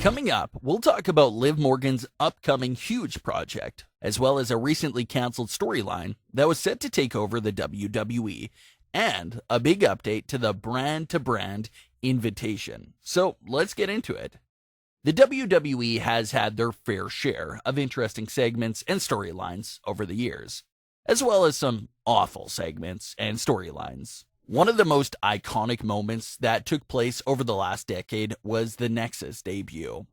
Coming up, we'll talk about Liv Morgan's upcoming huge project, as well as a recently canceled storyline that was set to take over the WWE, and a big update to the brand-to-brand invitation. So let's get into it. The WWE has had their fair share of interesting segments and storylines over the years, as well as some awful segments and storylines. One of the most iconic moments that took place over the last decade was the Nexus debut.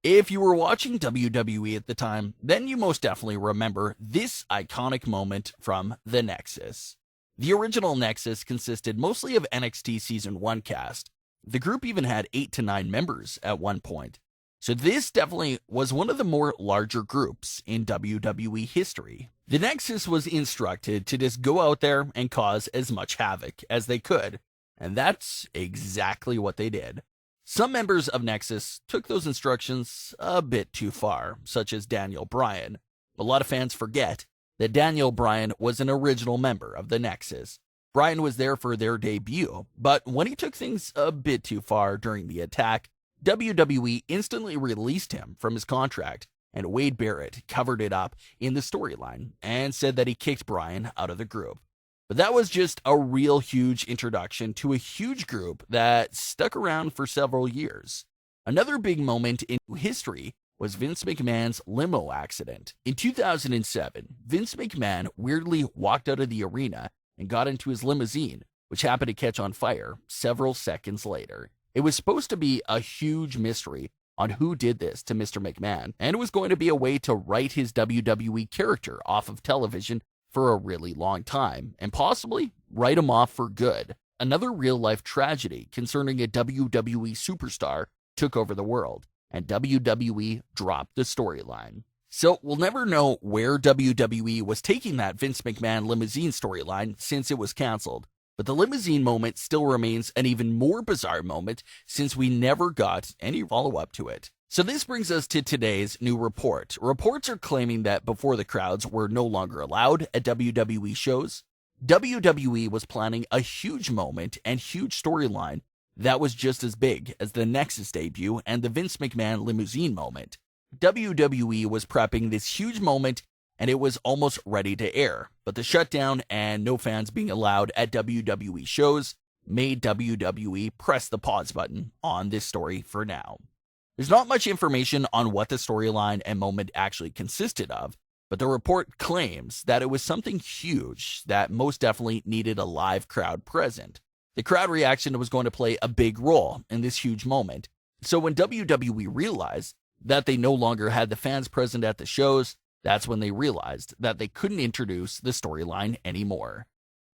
If you were watching WWE at the time, then you most definitely remember this iconic moment from the Nexus. The original Nexus consisted mostly of NXT Season 1 cast. The group even had 8 to 9 members at one point. So this definitely was one of the more larger groups in WWE history. The Nexus was instructed to just go out there and cause as much havoc as they could, and that's exactly what they did. Some members of Nexus took those instructions a bit too far, such as Daniel Bryan. A lot of fans forget that Daniel Bryan was an original member of the Nexus. Bryan was there for their debut, but when he took things a bit too far during the attack, WWE instantly released him from his contract, and Wade Barrett covered it up in the storyline and said that he kicked Bryan out of the group. But that was just a real huge introduction to a huge group that stuck around for several years. Another big moment in history was Vince McMahon's limo accident. In 2007, Vince McMahon weirdly walked out of the arena and got into his limousine, which happened to catch on fire several seconds later. It was supposed to be a huge mystery on who did this to Mr. McMahon, and it was going to be a way to write his WWE character off of television for a really long time, and possibly write him off for good. Another real-life tragedy concerning a WWE superstar took over the world, and WWE dropped the storyline. So we'll never know where WWE was taking that Vince McMahon limousine storyline since it was canceled. But the limousine moment still remains an even more bizarre moment since we never got any follow-up to it. So this brings us to today's new report. Reports are claiming that before the crowds were no longer allowed at WWE shows, WWE was planning a huge moment and huge storyline that was just as big as the Nexus debut and the Vince McMahon limousine moment. WWE was prepping this huge moment, and it was almost ready to air, but the shutdown and no fans being allowed at WWE shows made WWE press the pause button on this story for now. There's not much information on what the storyline and moment actually consisted of, but the report claims that it was something huge that most definitely needed a live crowd present. The crowd reaction was going to play a big role in this huge moment. So when WWE realized that they no longer had the fans present at the shows, that's when they realized that they couldn't introduce the storyline anymore.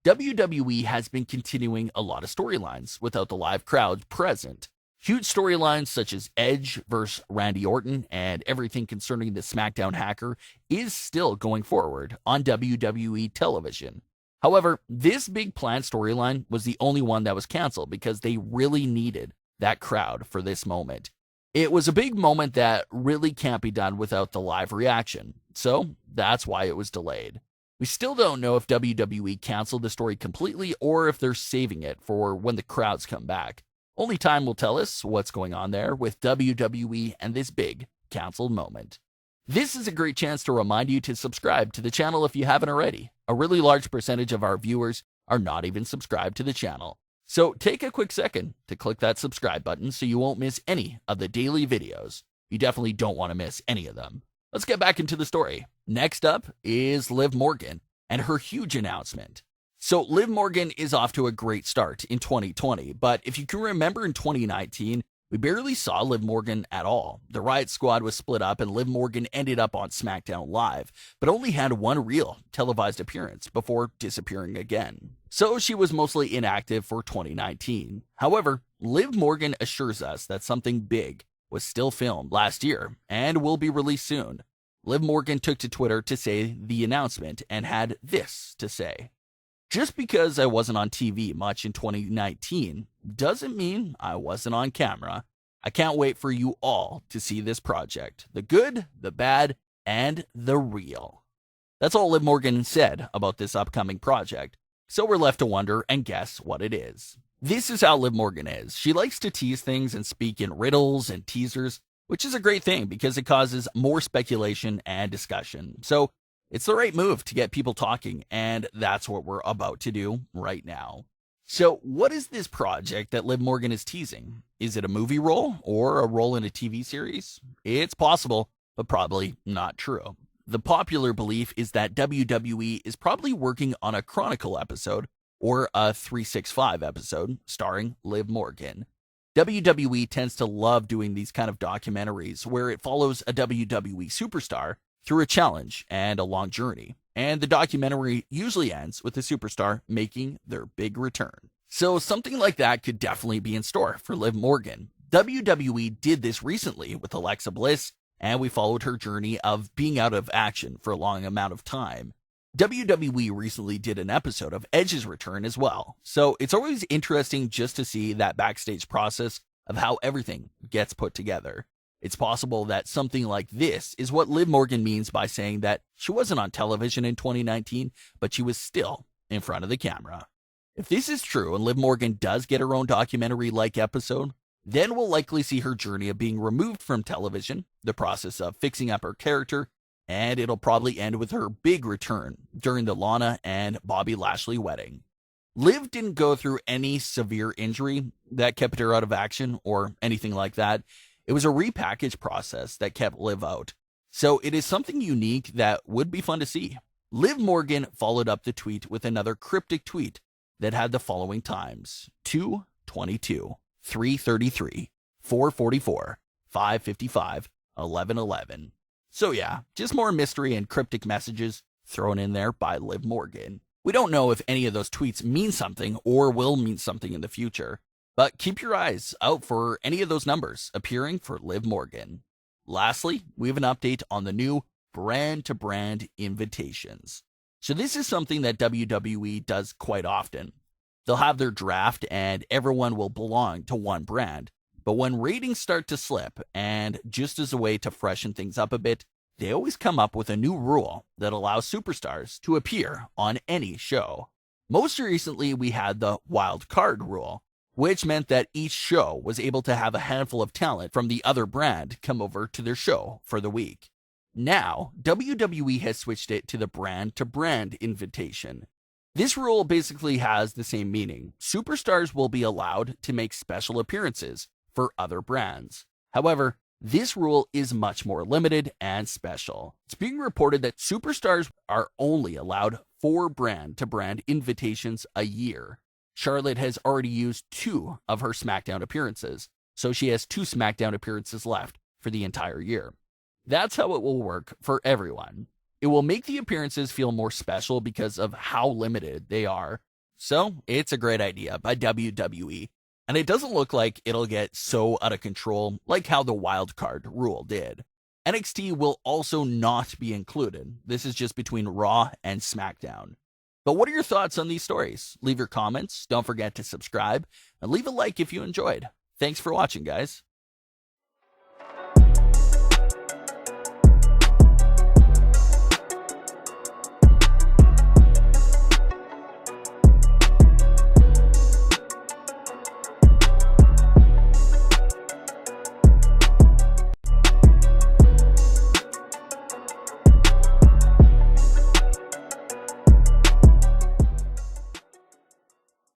WWE has been continuing a lot of storylines without the live crowd present. Huge storylines such as Edge vs. Randy Orton and everything concerning the SmackDown hacker is still going forward on WWE television. However, this big planned storyline was the only one that was canceled because they really needed that crowd for this moment. It was a big moment that really can't be done without the live reaction, so that's why it was delayed. We still don't know if WWE canceled the story completely or if they're saving it for when the crowds come back. Only time will tell us what's going on there with WWE and this big canceled moment. This is a great chance to remind you to subscribe to the channel if you haven't already. A really large percentage of our viewers are not even subscribed to the channel. So take a quick second to click that subscribe button so you won't miss any of the daily videos. You definitely don't want to miss any of them. Let's get back into the story. Next up is Liv Morgan and her huge announcement. So Liv Morgan is off to a great start in 2020, but if you can remember in 2019, we barely saw Liv Morgan at all. The Riot Squad was split up and Liv Morgan ended up on SmackDown Live, but only had one real televised appearance before disappearing again. So she was mostly inactive for 2019. However, Liv Morgan assures us that something big was still filmed last year and will be released soon. Liv Morgan took to Twitter to say the announcement and had this to say. Just because I wasn't on TV much in 2019 doesn't mean I wasn't on camera. I can't wait for you all to see this project. The good, the bad, and the real. That's all Liv Morgan said about this upcoming project. So we're left to wonder and guess what it is. This is how Liv Morgan is. She likes to tease things and speak in riddles and teasers. which is a great thing because it causes more speculation and discussion. So it's the right move to get people talking, and that's what we're about to do right now. So, what is this project that Liv Morgan is teasing? Is it a movie role or a role in a TV series? It's possible, but probably not true. The popular belief is that WWE is probably working on a Chronicle episode or a 365 episode starring Liv Morgan. WWE tends to love doing these kind of documentaries where it follows a WWE superstar through a challenge and a long journey. And the documentary usually ends with the superstar making their big return. So something like that could definitely be in store for Liv Morgan. WWE did this recently with Alexa Bliss, and we followed her journey of being out of action for a long amount of time. WWE recently did an episode of Edge's return as well. So it's always interesting just to see that backstage process of how everything gets put together. It's possible that something like this is what Liv Morgan means by saying that she wasn't on television in 2019, but she was still in front of the camera. If this is true and Liv Morgan does get her own documentary-like episode, then we'll likely see her journey of being removed from television, the process of fixing up her character, and it'll probably end with her big return during the Lana and Bobby Lashley wedding. Liv didn't go through any severe injury that kept her out of action or anything like that. It was a repackage process that kept Liv out. So it is something unique that would be fun to see. Liv Morgan followed up the tweet with another cryptic tweet that had the following times: 2:22, 3:33, 4:44, 5:55, 11:11. So yeah, just more mystery and cryptic messages thrown in there by Liv Morgan. We don't know if any of those tweets mean something or will mean something in the future. But keep your eyes out for any of those numbers appearing for Liv Morgan. Lastly, we have an update on the new brand-to-brand invitations. So this is something that WWE does quite often. They'll have their draft and everyone will belong to one brand. But when ratings start to slip, and just as a way to freshen things up a bit, they always come up with a new rule that allows superstars to appear on any show. Most recently, we had the wild card rule, which meant that each show was able to have a handful of talent from the other brand come over to their show for the week. Now, WWE has switched it to the brand-to-brand invitation. This rule basically has the same meaning. Superstars will be allowed to make special appearances for other brands. However, this rule is much more limited and special. It's being reported that superstars are only allowed 4 brand-to-brand invitations a year. Charlotte has already used 2 of her SmackDown appearances, so she has 2 SmackDown appearances left for the entire year. That's how it will work for everyone. It will make the appearances feel more special because of how limited they are. So, it's a great idea by WWE, and it doesn't look like it'll get so out of control like how the wildcard rule did. NXT will also not be included. This is just between Raw and SmackDown. But what are your thoughts on these stories? Leave your comments, don't forget to subscribe, and leave a like if you enjoyed. Thanks for watching, guys.